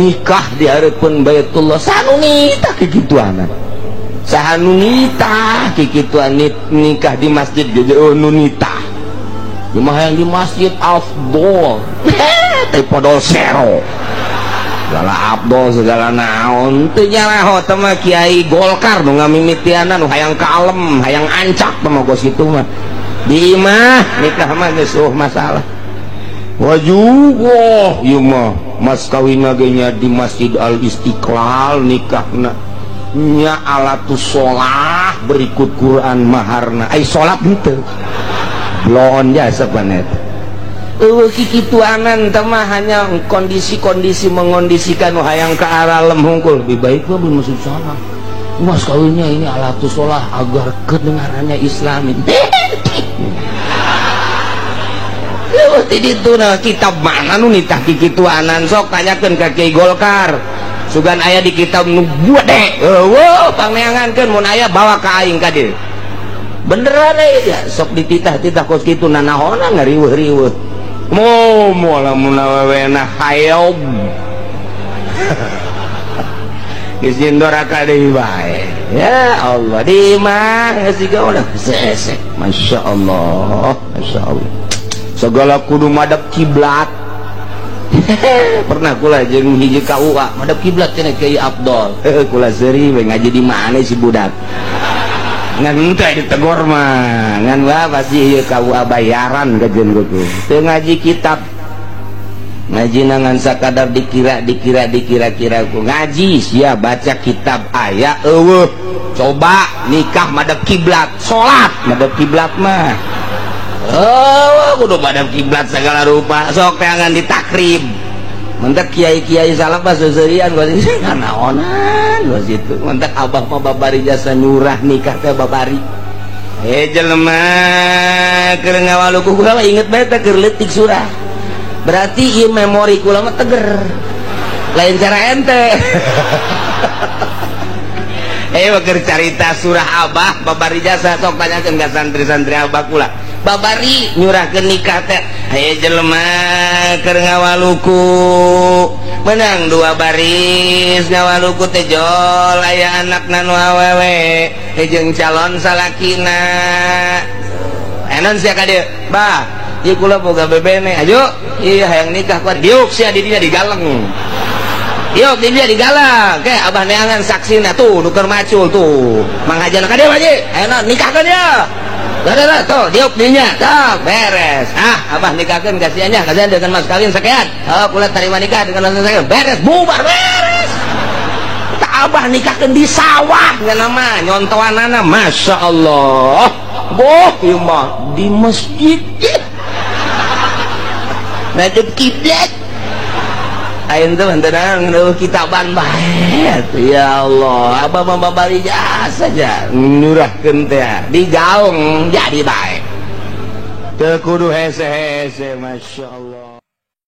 nikah di harapan Baitullah sanu nita kikituanan sanu nita kikituan nikah di masjid gede nunita cuma yang di masjid afdol teh podol sero segala abdol segala naon teu nyaraho teh mah Kiai Golkar nu ngamimitianan nu hayang kalem hayang ancak teh mah gos kitu mah di imah nikah mah geus masalah wajuh ieu mah mas kawin nya di Masjid Al Istiqlal nikahna nya alatus sholah berikut Quran maharna ai salat henteu blon jasa panet kikituanan mah hanya kondisi-kondisi mengondisikan hayang ke arah lem hungkul lebih baik mah belum masuk sana mas kawinnya ini alatus sholah agar kedengarannya islami itu nah kitab mana nu nitah kikituanan sok tanyakeun ka Kiai Golkar sugan aya di kitab nu gede pangneangankeun mun aya bawa ka aing ka dieu beneran ya sok dititah-titah kos kitu nanaona ngariweuh-riweuh mau lamun awewena hayom izin doraka deui bae ya Allah di mah geus udah sesek masyaallah segala kudu madep kiblat pernah kula jeung hiji KUA madep kiblat cenah Kiai Abdol kula seuri we ngaji di mana si budak ngan teh ditegor mah ngan wah pasti ieu KUA bayaran kajen kudu teu ngaji kitab ngaji nangan sakadar dikira ku ngaji sia baca kitab aya eueuh coba nikah madep kiblat salat madep kiblat mah kudu madep kiblat segala rupa sok teangan ditakrib mentek kiai-kiai salaf pas seurian gua sih naonan gua situ mentek abah mah babari jasa nyurah nikah teh babari jelema keur ngawaluku kula mah inget bae teh keur leutik surah berarti ieu memori kula mah teger lain cara ente keur carita surah abah babari jasa sok tanyakeun ka santri-santri abah kula babari nyurahkeun nikah teh jelema keur ngawaluku menang dua baris ngawaluku teh jol aya anakna nu awewe jeung calon salakina enon sia ka dieu bah ieu kula boga bebene ayo ieu hayang nikah ku diuk sia di dinya digaleng yuk di dia digalak ke abah neangan saksina tuh nuker macul tuh manghajana ka dieu haji enon nikahkeun dia dah tuh diuk dinya tah beres abah nikahkeun ka sia nya kasihan dengan mas kawin sakean kula tarima nikah dengan mas sakean beres bubar beres tak abah nikahkeun di sawah ngan nama nyontoanana masyaallah boh ieu mah di masjid ngadep kiblat ayeuna teh bantenan ngeueuh kitaban bae ya Allah abah mah babari jasa saja nyurahkeun teh digaung jadi bae teu kudu hese-hese masyaallah.